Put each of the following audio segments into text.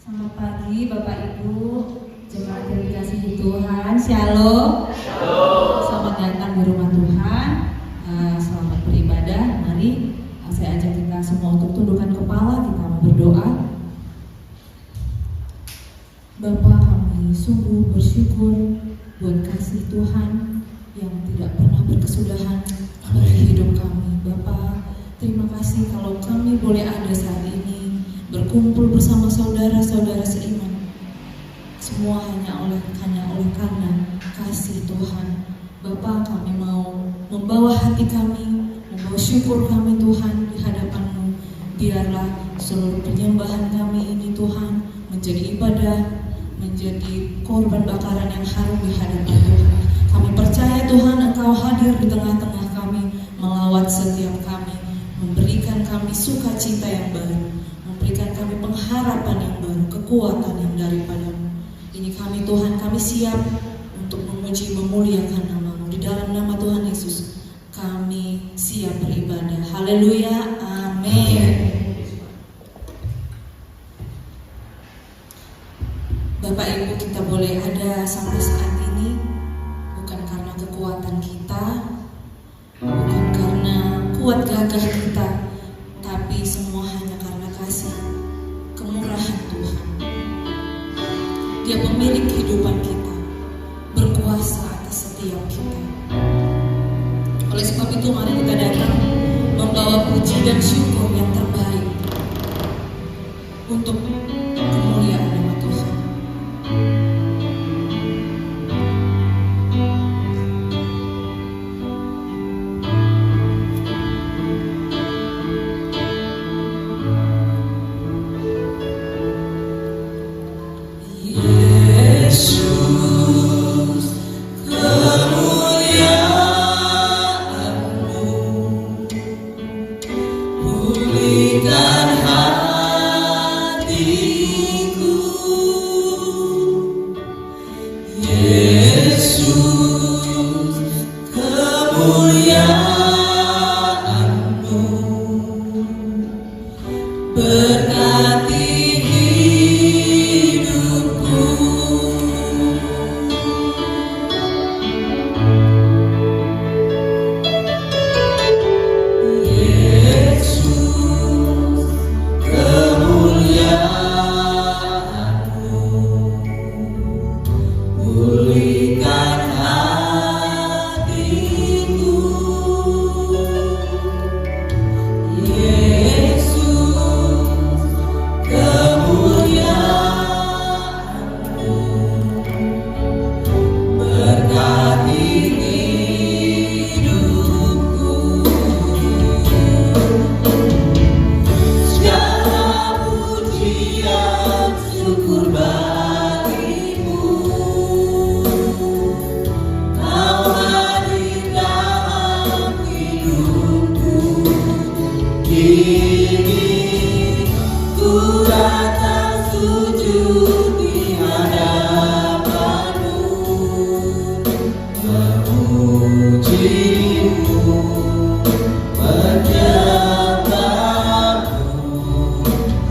Selamat pagi Bapak Ibu, jemaat yang dikasihi Tuhan. Shalom. Selamat datang di rumah Tuhan. Selamat beribadah. Mari saya ajak kita semua untuk tundukkan kepala, kita mau berdoa. Bapa, kami sungguh bersyukur buat kasih Tuhan yang tidak pernah berkesudahan bagi hidup kami. Bapa, terima kasih kalau kami boleh ada saat ini berkumpul bersama saudara-saudara seiman. Semua hanya oleh karena kasih Tuhan. Bapa, kami mau membawa hati kami, membawa syukur kami Tuhan di hadapan-Mu. Biarlah seluruh penyembahan kami ini Tuhan menjadi ibadah, menjadi korban bakaran yang harum di hadapan Tuhan. Kami percaya Tuhan Engkau hadir di tengah-tengah kami, melawat setiap kami, memberikan kami sukacita yang baru, memberikan kami pengharapan yang baru, kekuatan yang daripada-Mu. Ini kami Tuhan, kami siap untuk memuji, memuliakan nama-Mu. Di dalam nama Tuhan Yesus kami siap beribadah. Haleluya, amin. Bapak Ibu, kita boleh ada sampai saat ini bukan karena kekuatan kita, bukan karena kuat gagah kita, tapi semua hanya karena kasih kemurahan Tuhan. Dia pemilik kehidupan kita, berkuasa atas setiap kita. Oleh sebab itu mari kita datang membawa puji dan syukur yang terbaik untuk kemuliaan nama Tuhan.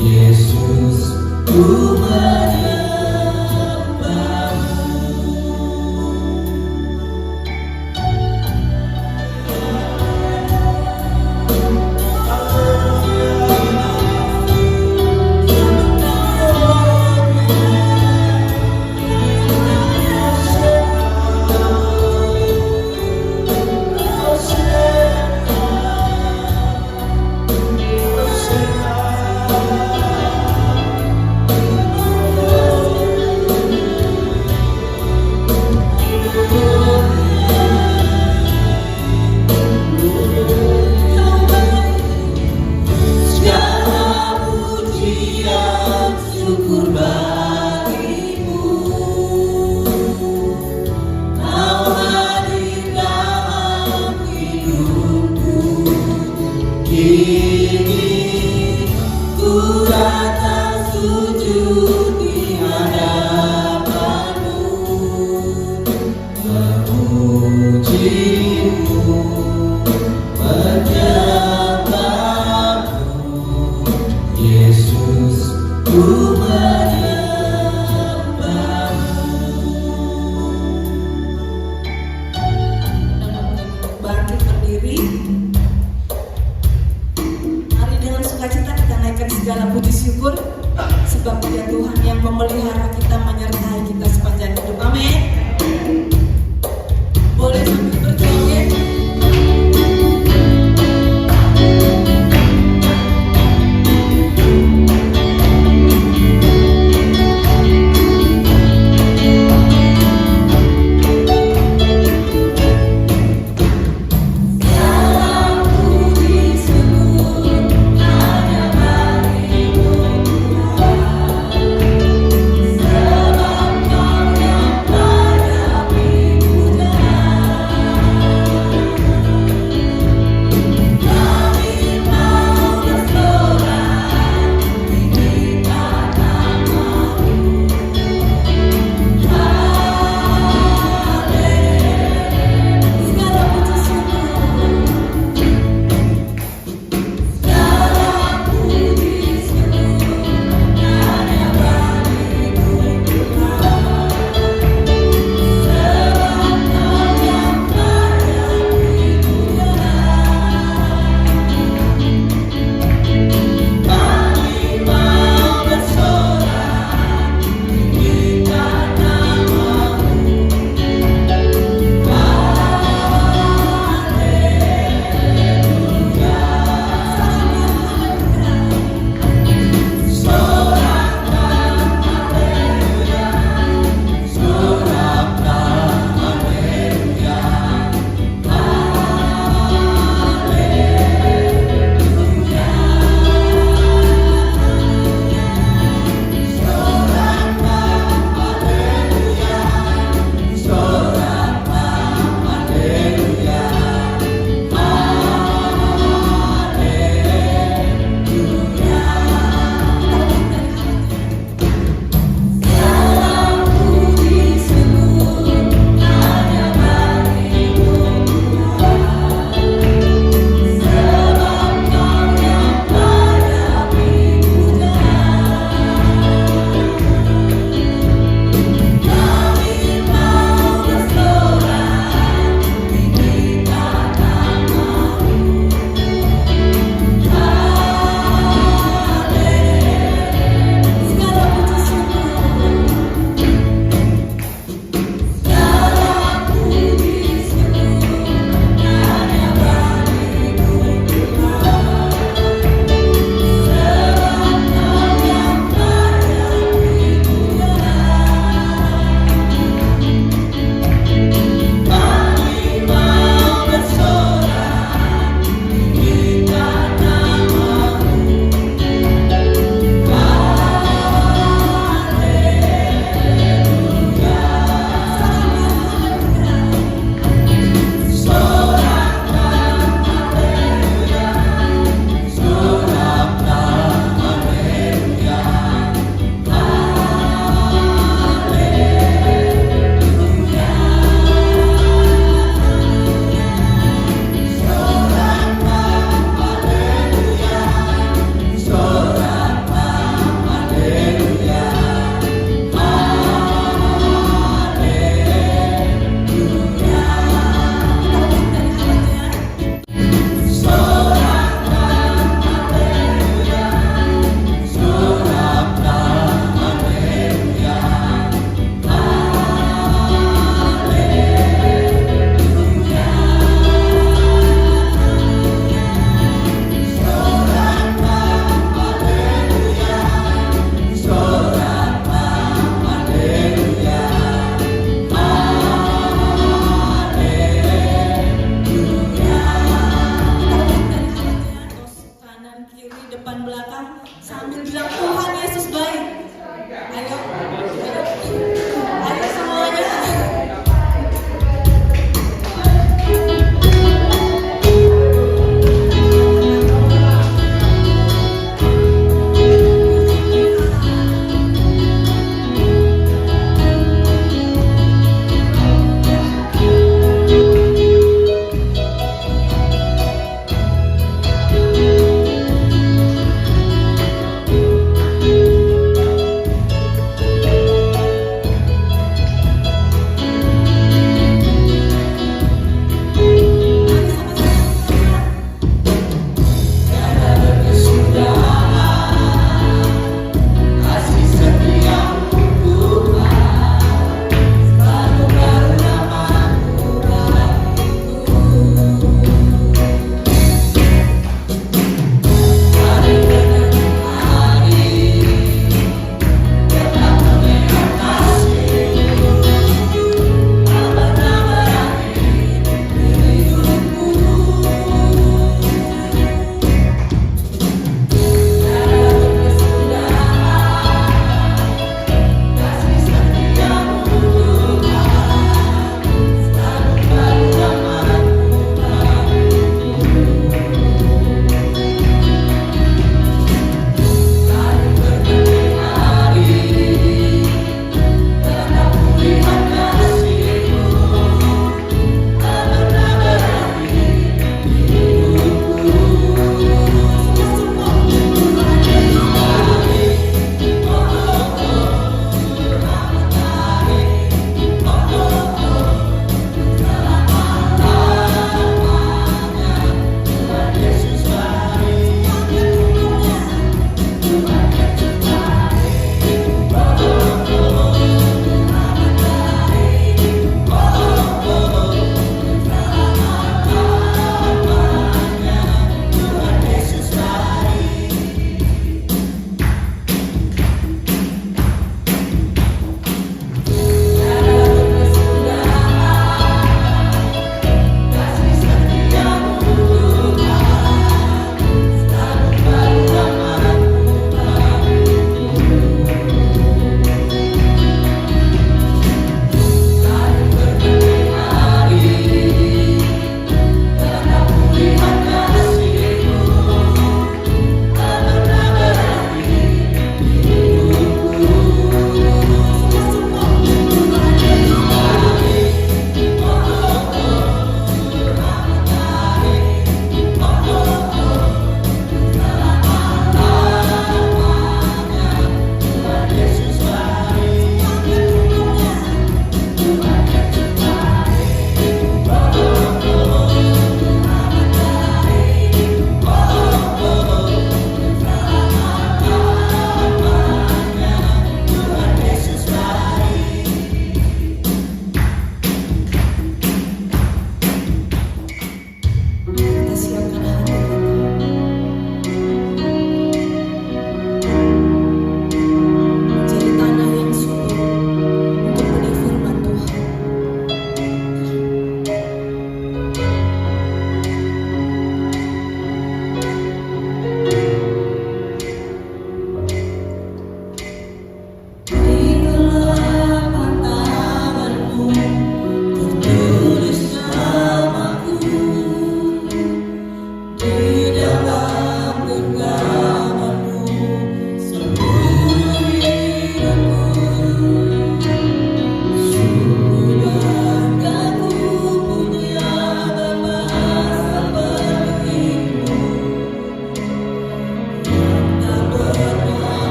Yesus, ku segala puji syukur sebab Dia Tuhan yang memelihara kita, menyertai kita sepanjang hidup. Amin. Boleh sambil berjoget.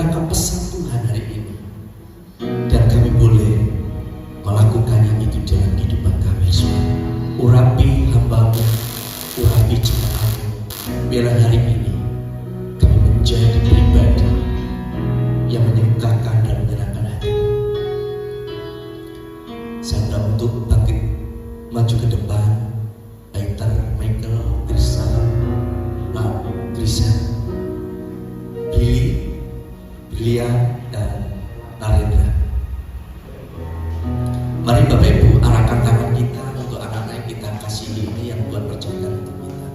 menangkap pesan Tuhan hari ini, dan kami boleh melakukannya itu dalam kehidupan kami semua. Urapi hamba-Mu, urapi jemaat-Mu, biarlah hari ini kami menjadi pribadi yang menyukakan dan menyenangkan hati-Mu. Saya untuk bangkit maju ke depan, Aiter, Michael, Trisa, Billy, Brilian, dan Narendra. Mari Bapak Ibu arahkan tangan kita untuk anak-anak yang kita kasihi ini yang Tuhan percayakan untuk kita.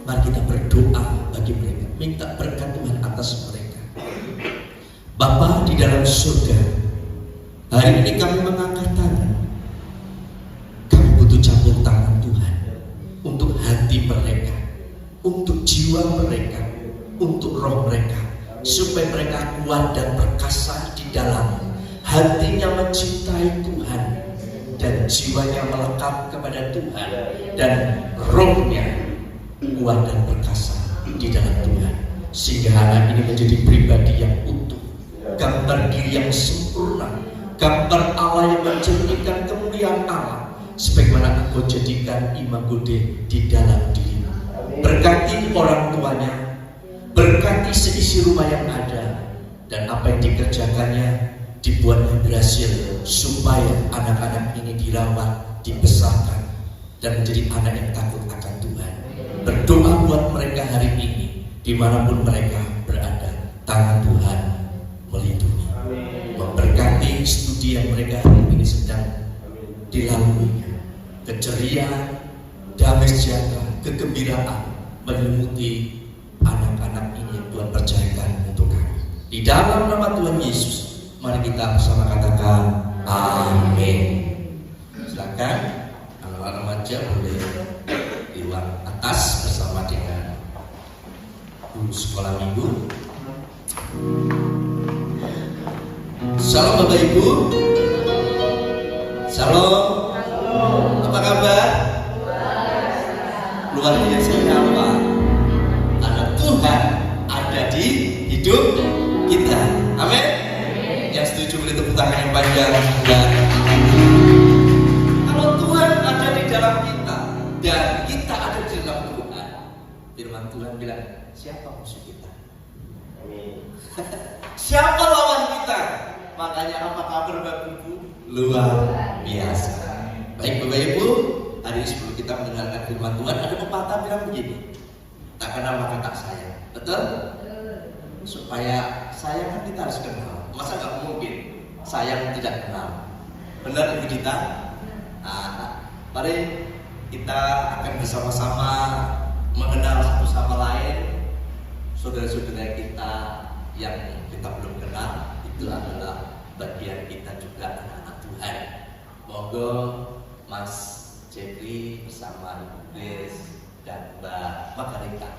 Mari kita berdoa bagi mereka, minta berkat Tuhan atas mereka. Bapa di dalam surga, hari ini kami mengangkat tangan. Kami butuh campur tangan Tuhan untuk hati mereka, untuk jiwa mereka, untuk roh mereka, supaya mereka kuat dan perkasa di dalam hatinya mencintai Tuhan dan jiwanya melekat kepada Tuhan dan rohnya kuat dan perkasa di dalam Tuhan, sehingga anak ini menjadi pribadi yang utuh, gambar diri yang sempurna, gambar Allah yang mencerminkan kemuliaan Allah, sebagaimana Engkau jadikan imago Dei di dalam dirimu. Berkati orang tuanya, berkati seisi rumah yang ada, dan apa yang dikerjakannya dibuatnya berhasil, supaya anak-anak ini dirawat, dibesarkan, dan menjadi anak yang takut akan Tuhan. Berdoa buat mereka hari ini, dimanapun mereka berada, tangan Tuhan melindungi, memberkati studi yang mereka hari ini sedang dilaluinya. Keceriaan, damai sejahtera, kegembiraan menyelimuti anak-anak ini yang Tuhan percayakan untuk kami. Di dalam nama Tuhan Yesus, mari kita bersama katakan amin. Silakan anak-anak remaja boleh di ruang atas bersama dengan guru sekolah minggu. Salam Bapak Ibu. Salam. Apa kabar? Luar biasa apa? Anak Tuhan ada di hidup kita. Amin. Yang setuju beri tepuk tangan yang panjang. Kalau Tuhan ada di dalam kita dan kita ada di dalam Tuhan, firman Tuhan bilang, siapa musuh kita? Siapa lawan kita? Makanya apa kabar Bapak Ibu? Luar biasa. Baik Bapak Ibu, hari ini sebelum kita mendengarkan firman Tuhan, ada pepatah bilang begini, tak kenal maka tak sayang. Betul? Supaya sayang kan kita harus kenal. Masa gak mungkin sayang tidak kenal? Benar Ibu Dita? Nah, mari kita akan bersama-sama mengenal satu sama lain. Saudara-saudara kita yang kita belum kenal, itu adalah bagian kita juga anak-anak Tuhan. Monggo Mas Jeffrey bersama Ibu Grace dan Mbak Margarita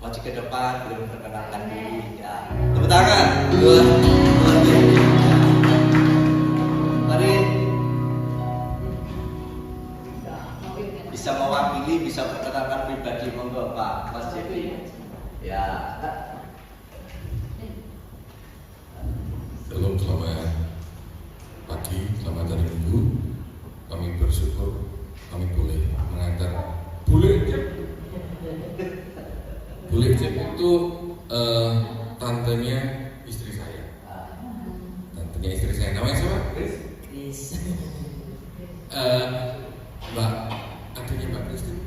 maju ke depan, belum perkenalkan diri ya. Tepuk tangan. Mari bisa mewakili, bisa perkenalkan pribadi. Monggo Pak Mas Jeffrey. Ya. Halo, selamat pagi, selamat hari Minggu. Kami bersyukur kami boleh mengantar Bule Cep itu tantenya istri saya. Tantenya istri saya, namanya siapa? Chris. Mbak, adiknya Mbak Kristin.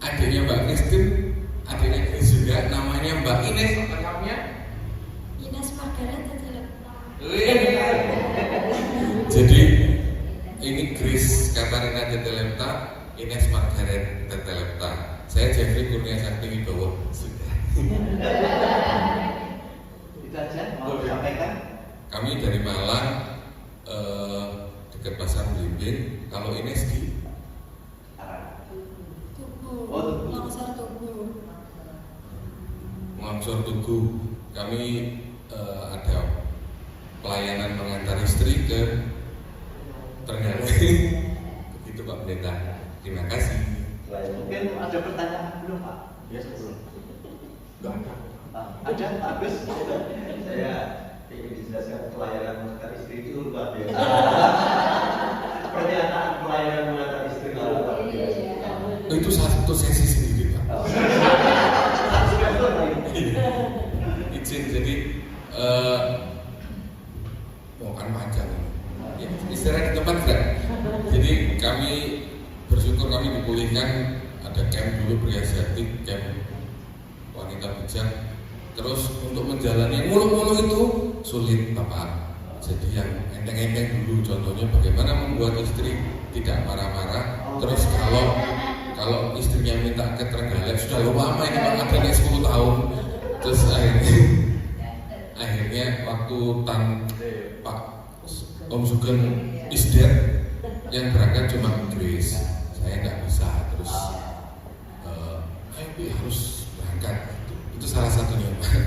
Adiknya Mbak Kristin, adiknya Chris juga, namanya Mbak Ines. Lengkapnya? Ines Margaret Tetelepta. Jadi ini Grace Katarina Tetelepta, Ines Margaret Tetelepta. Saya Jeffrey Kurnia Sakti Wibowo. Sudah. Itu aja mau disampaikan. Kami dari Malang, dekat Pasar Blimbing. Kalau Ines di Tugu. Oh, Tugu. Longsor Tugu. Longsor Tugu. Kami ada pelayanan mengantar istri ke Trenggalek. Begitu Pak Pendeta. Terima kasih. Mungkin ada pertanyaan belum Pak? Ya sebelum. Ada bagus. Saya ingin dijelaskan pelayanan mengantar istri itu luar biasa. Pernyataan pelayanan mengantar istri itu luar biasa. Itu satu sesi sendiri Pak. Izin jadi mau kan panjang ya, istirahat di tempat enggak? Jadi kami bersyukur kami dipulihkan, ada camp dulu Priasiatik, camp wanita bijak. Terus untuk menjalani mulu-mulu itu sulit Bapak. Jadi yang enteng-enteng dulu, contohnya bagaimana membuat istri tidak marah-marah. Terus kalau istrinya minta ke Trenggalek, sudah lama ini Pak, ada 10 tahun. Terus akhirnya waktu Pak Om Sugeng is dead, yang berangkat cuma Grace, saya nggak bisa. Terus ayo harus berangkat. Itu salah satunya Pak,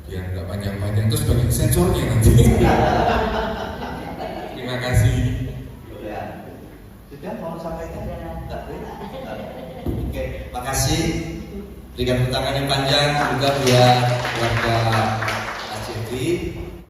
biar nggak panjang-panjang. Terus banyak sensornya nanti. Terima kasih. Ya. Sudah mau sampaikan? Oke, makasih. Berikan tangan yang panjang juga buat keluarga Pak Jeffrey.